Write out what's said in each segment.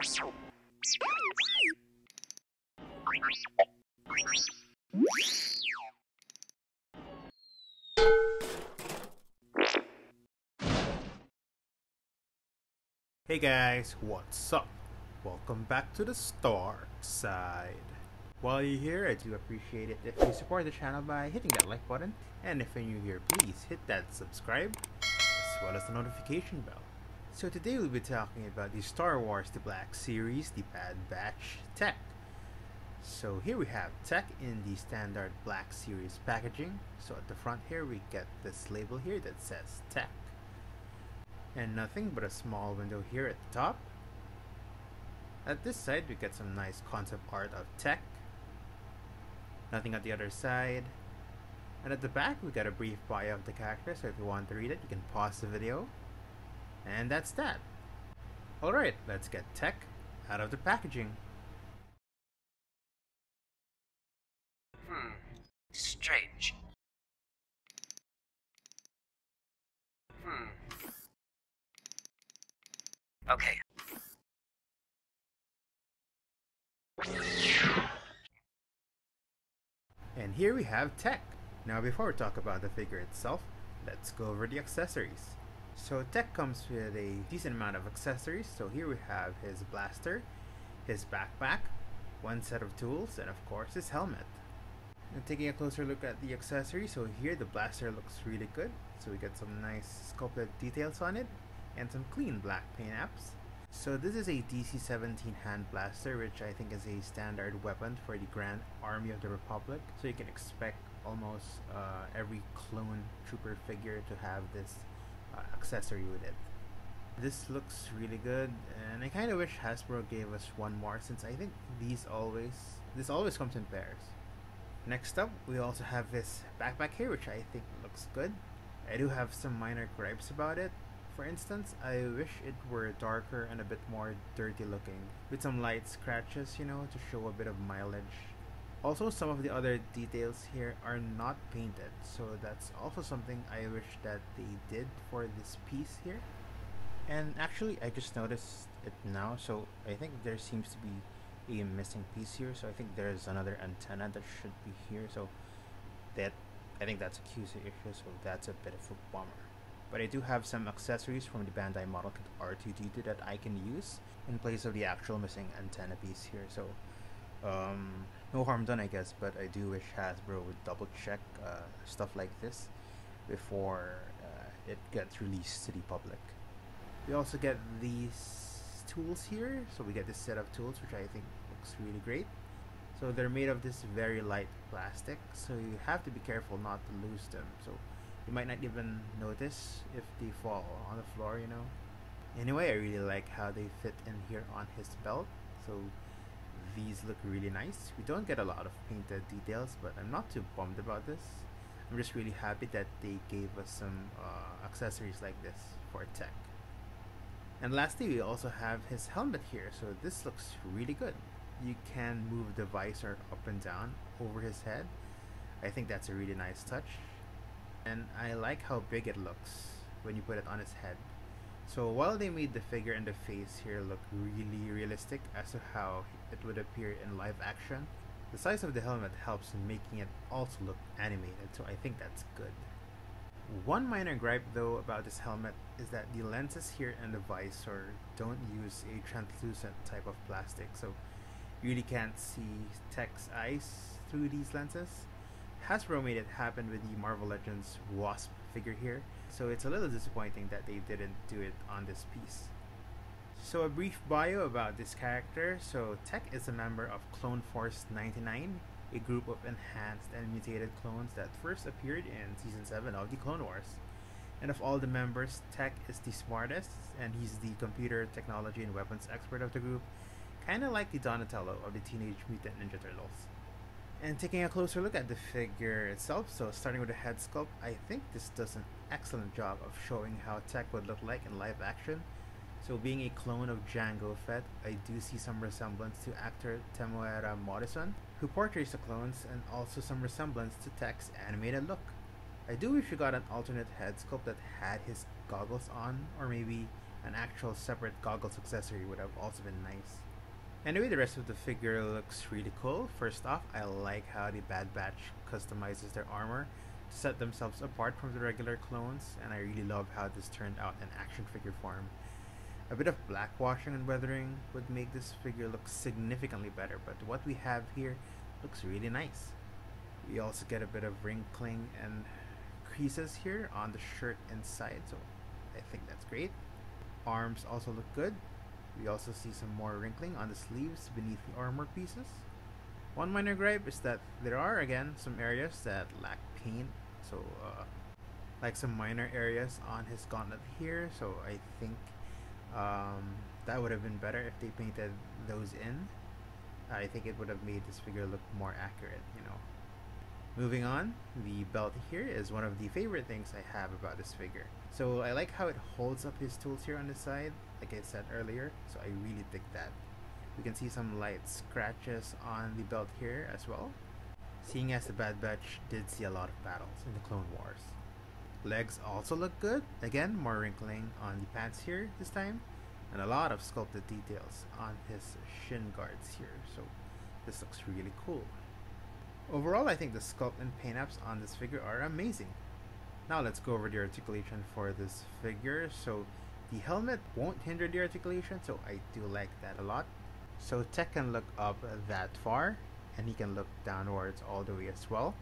Hey guys, what's up? Welcome back to the Starkside. While you're here, I do appreciate it if you support the channel by hitting that like button, and if you're new here, please hit that subscribe, as well as the notification bell. So today we'll be talking about the Star Wars The Black Series, the Bad Batch tech. So here we have tech in the standard Black Series packaging. So at the front here we get this label here that says tech. And nothing but a small window here at the top. At this side we get some nice concept art of tech. Nothing at the other side. And at the back we got a brief bio of the character, so if you want to read it you can pause the video. And that's that. Alright, let's get tech out of the packaging. Strange. Okay. And here we have tech. Now before we talk about the figure itself, let's go over the accessories. So tech comes with a decent amount of accessories. So here we have his blaster, his backpack, one set of tools, and of course his helmet. And taking a closer look at the accessories, so here the blaster looks really good. So we get some nice sculpted details on it and some clean black paint apps. So this is a DC-17 hand blaster, which I think is a standard weapon for the Grand Army of the Republic. So you can expect almost every clone trooper figure to have this accessory with it. This looks really good, and I kind of wish Hasbro gave us one more, since I think this always comes in pairs. Next up, we also have this backpack here, which I think looks good. I do have some minor gripes about it. For instance, I wish it were darker and a bit more dirty looking, with some light scratches, you know, to show a bit of mileage. Also, some of the other details here are not painted, so that's also something I wish that they did for this piece here. And actually, I just noticed it now, so I think there seems to be a missing piece here, so I think there's another antenna that should be here, so I think that's a QC issue, so that's a bit of a bummer. But I do have some accessories from the Bandai Model Kit R2D2 that I can use in place of the actual missing antenna piece here. So no harm done, I guess, but I do wish Hasbro would double check stuff like this before it gets released to the public. We also get these tools here. So we get this set of tools, which I think looks really great. So they're made of this very light plastic, so you have to be careful not to lose them. So you might not even notice if they fall on the floor, you know. Anyway, I really like how they fit in here on his belt. So these look really nice. We don't get a lot of painted details, but I'm not too bummed about this. I'm just really happy that they gave us some accessories like this for tech. And lastly, we also have his helmet here. So this looks really good. You can move the visor up and down over his head. I think that's a really nice touch. And I like how big it looks when you put it on his head. So while they made the figure and the face here look really realistic as to how it would appear in live action, the size of the helmet helps in making it also look animated, so I think that's good. One minor gripe though about this helmet is that the lenses here and the visor don't use a translucent type of plastic, so you really can't see Tech's eyes through these lenses. Hasbro made it happen with the Marvel Legends Wasp figure here, so it's a little disappointing that they didn't do it on this piece. So a brief bio about this character. So Tech is a member of Clone Force 99, a group of enhanced and mutated clones that first appeared in Season 7 of the Clone Wars. And of all the members, Tech is the smartest, and he's the computer, technology, and weapons expert of the group, kinda like the Donatello of the Teenage Mutant Ninja Turtles. And taking a closer look at the figure itself, so starting with the head sculpt, I think this does an excellent job of showing how Tech would look like in live action. So being a clone of Jango Fett, I do see some resemblance to actor Temuera Morrison, who portrays the clones, and also some resemblance to Tech's animated look. I do wish we got an alternate head sculpt that had his goggles on, or maybe An actual separate goggles accessory would have also been nice. Anyway, the rest of the figure looks really cool. First off, I like how the Bad Batch customizes their armor to set themselves apart from the regular clones, and I really love how this turned out in action figure form. A bit of black washing and weathering would make this figure look significantly better, but what we have here looks really nice. We also get a bit of wrinkling and creases here on the shirt inside, so I think that's great. Arms also look good. We also see some more wrinkling on the sleeves beneath the armor pieces. One minor gripe is that there are again some areas that lack paint, so like some minor areas on his gauntlet here, so I think that would have been better if they painted those in. I think it would have made this figure look more accurate, you know. Moving on, the belt here is one of the favorite things I have about this figure. So I like how it holds up his tools here on the side, like I said earlier, so I really dig that. We can see some light scratches on the belt here as well, seeing as the Bad Batch did see a lot of battles in the Clone Wars. Legs also look good, again more wrinkling on the pants here this time, and a lot of sculpted details on his shin guards here, so this looks really cool. Overall, I think the sculpt and paint apps on this figure are amazing. Now let's go over the articulation for this figure. So the helmet won't hinder the articulation, so I do like that a lot. So Tech can look up that far, and he can look downwards all the way as well.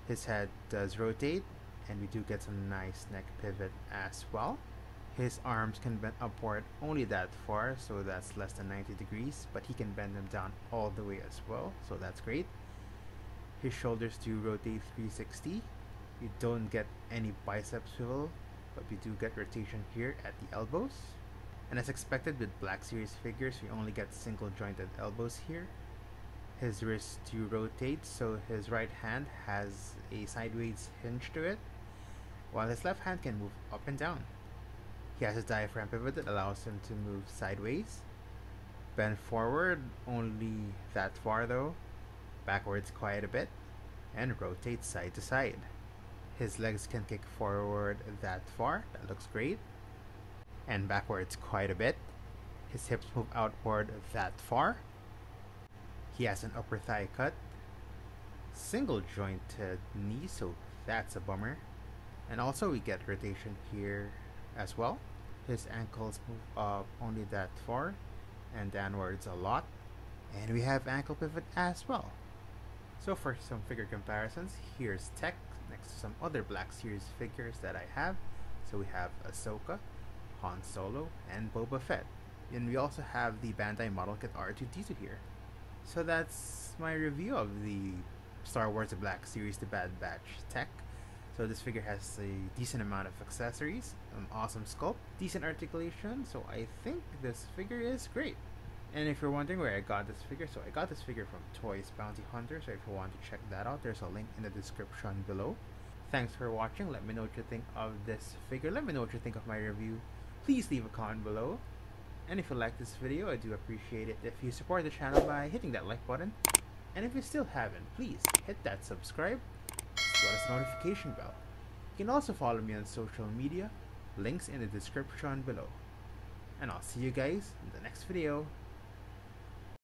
His head does rotate, and we do get some nice neck pivot as well. His arms can bend upward only that far, so that's less than 90 degrees, but he can bend them down all the way as well, so that's great. His shoulders do rotate 360. We don't get any bicep swivel, but we do get rotation here at the elbows. And as expected with Black Series figures, we only get single jointed elbows here. His wrists do rotate, so his right hand has a sideways hinge to it, while his left hand can move up and down. He has a diaphragm pivot that allows him to move sideways. Bend forward only that far though, backwards quite a bit, and rotate side to side. His legs can kick forward that far, that looks great, and backwards quite a bit. His hips move outward that far. He has an upper thigh cut, single jointed knee, so that's a bummer. And also we get rotation here as well. His ankles move up only that far and downwards a lot. And we have ankle pivot as well. So for some figure comparisons, here's Tech next to some other Black Series figures that I have. So we have Ahsoka, Han Solo, and Boba Fett. And we also have the Bandai model kit R2-D2 here. So that's my review of the Star Wars The Black Series The Bad Batch Tech. So this figure has a decent amount of accessories, an awesome sculpt, decent articulation, so I think this figure is great. And if you're wondering where I got this figure, so I got this figure from Toys Bounty Hunter, so if you want to check that out, there's a link in the description below. Thanks for watching. Let me know what you think of this figure. Let me know what you think of my review. Please leave a comment below. And if you like this video, I do appreciate it if you support the channel by hitting that like button. And if you still haven't, please hit that subscribe as well as notification bell. You can also follow me on social media, links in the description below. And I'll see you guys in the next video.